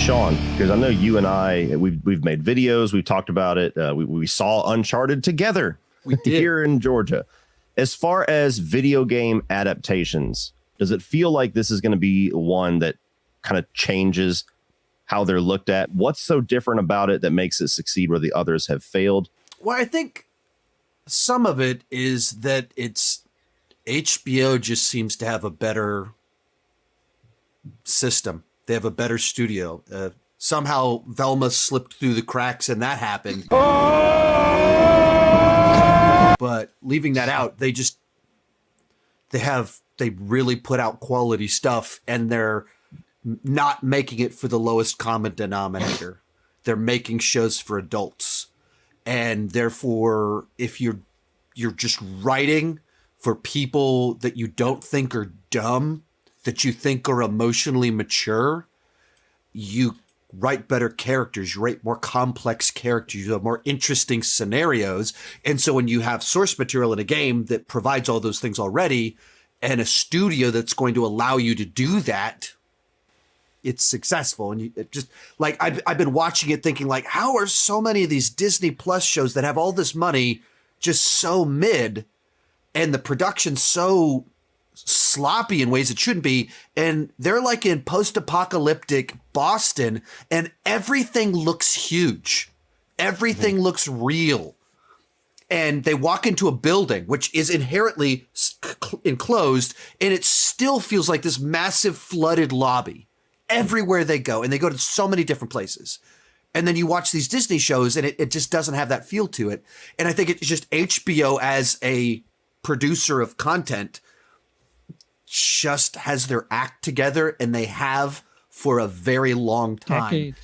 Sean, because I know you and I, we've made videos, we've talked about it. We saw Uncharted together. We did. Here in Georgia. As far as video game adaptations, does it feel like this is going to be one that kind of changes how they're looked at? What's so different about it that makes it succeed where the others have failed? Well, I think some of it is that it's HBO just seems to have a better system. They have a better studio. Somehow Velma slipped through the cracks and that happened. But leaving that out, they really put out quality stuff, and they're not making it for the lowest common denominator. They're making shows for adults. And therefore, if you're just writing for people that you don't think are dumb, that you think are emotionally mature, you write better characters, you write more complex characters, you have more interesting scenarios. And so when you have source material in a game that provides all those things already, and a studio that's going to allow you to do that, it's successful. And it just like, I've been watching it thinking like, how are so many of these Disney Plus shows that have all this money just so mid, and the production so sloppy in ways it shouldn't be, and they're like in post-apocalyptic Boston, and everything looks huge, everything looks real, and they walk into a building which is inherently enclosed, and it still feels like this massive flooded lobby everywhere they go, and they go to so many different places. And then you watch these Disney shows, and it just doesn't have that feel to it. And I think it's just HBO as a producer of content just has their act together, and they have for a very long time.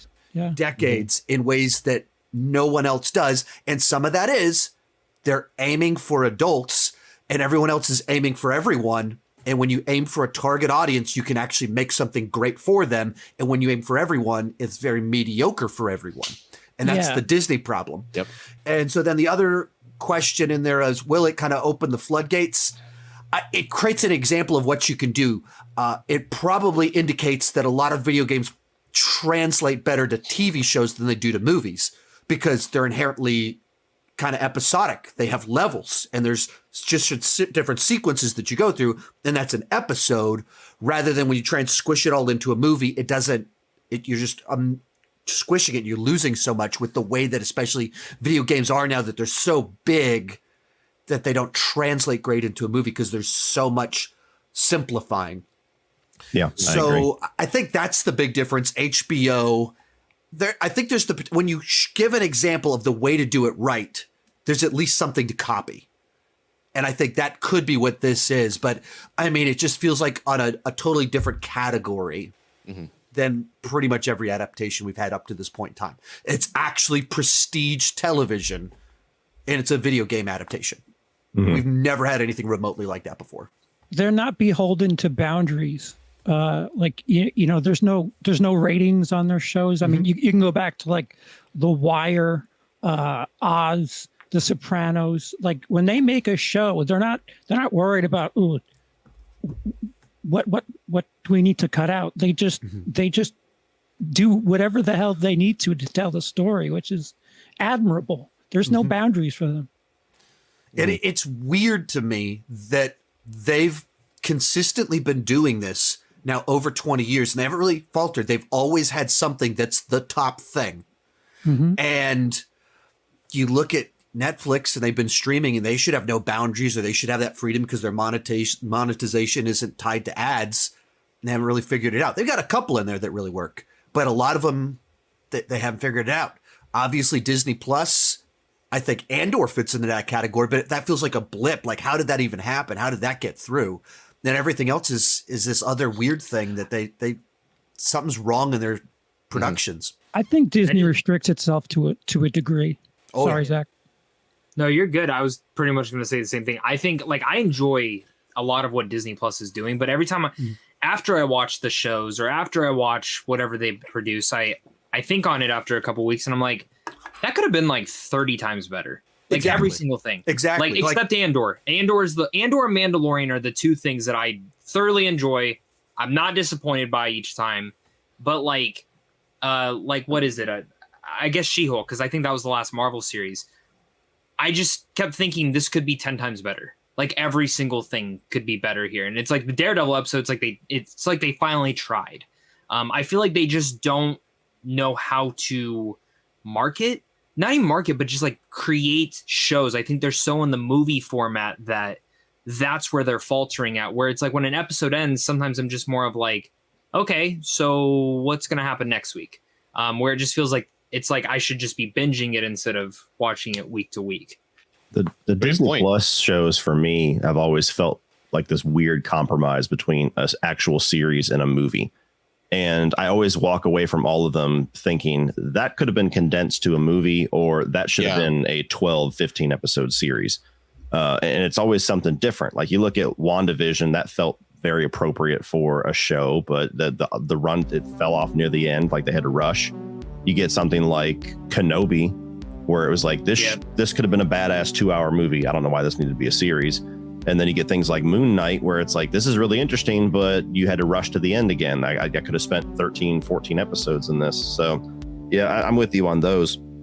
Decades in ways that no one else does. And some of that is they're aiming for adults, and everyone else is aiming for everyone. And when you aim for a target audience, you can actually make something great for them. And when you aim for everyone, it's very mediocre for everyone. And that's the Disney problem. Yep. And so then the other question in there is, will it kind of open the floodgates? It creates an example of what you can do. It probably indicates that a lot of video games translate better to TV shows than they do to movies, because they're inherently kind of episodic. They have levels, and there's just different sequences that you go through, and that's an episode, rather than when you try and squish it all into a movie, you're just squishing it. You're losing so much with the way that especially video games are now, that they're so big that they don't translate great into a movie because there's so much simplifying. Yeah. So I think that's the big difference. HBO, I think there's when you give an example of the way to do it right, there's at least something to copy. And I think that could be what this is. But I mean, it just feels like on a totally different category than pretty much every adaptation we've had up to this point in time. It's actually prestige television, and it's a video game adaptation. We've never had anything remotely like that before. They're not beholden to boundaries. Like, you know, there's no ratings on their shows. I mean, you can go back to like The Wire, Oz, The Sopranos. Like when they make a show, they're not worried about, ooh, what do we need to cut out? They just do whatever the hell they need to tell the story, which is admirable. There's no boundaries for them. And it's weird to me that they've consistently been doing this now over 20 years, and they haven't really faltered. They've always had something that's the top thing. And you look at Netflix, and they've been streaming, and they should have no boundaries, or they should have that freedom because their monetization isn't tied to ads. And they haven't really figured it out. They've got a couple in there that really work, but a lot of them, they haven't figured it out. Obviously, Disney Plus, I think Andor fits into that category, but that feels like a blip. Like, how did that even happen? How did that get through? Then everything else is this other weird thing that they something's wrong in their productions. I think Disney restricts itself to a degree. Sorry, Zach. No, you're good. I was pretty much going to say the same thing. I think like I enjoy a lot of what Disney Plus is doing, but every time after I watch the shows or after I watch whatever they produce, I think on it after a couple weeks, and I'm like, that could have been like 30 times better. Like every single thing. Exactly. Like except Andor. Andor and Mandalorian are the two things that I thoroughly enjoy. I'm not disappointed by each time, but like like what is it? I guess She-Hulk, because I think that was the last Marvel series. I just kept thinking this could be 10 times better. Like every single thing could be better here. And it's like the Daredevil episode, it's like they finally tried. I feel like they just don't know how to market, not even market, but just like create shows. I think they're so in the movie format that's where they're faltering at, where it's like when an episode ends, sometimes I'm just more of like, okay, so what's going to happen next week? Where it just feels like it's like I should just be binging it instead of watching it week to week. The Disney Plus shows for me have always felt like this weird compromise between an actual series and a movie. And I always walk away from all of them thinking that could have been condensed to a movie, or that should have been a 12, 15 episode series. And it's always something different. Like you look at WandaVision, that felt very appropriate for a show, but the run, it fell off near the end. Like they had to rush. You get something like Kenobi, where it was like this could have been a badass 2-hour movie. I don't know why this needed to be a series. And then you get things like Moon Knight, where it's like, this is really interesting, but you had to rush to the end again. I could have spent 13, 14 episodes in this. So yeah, I'm with you on those.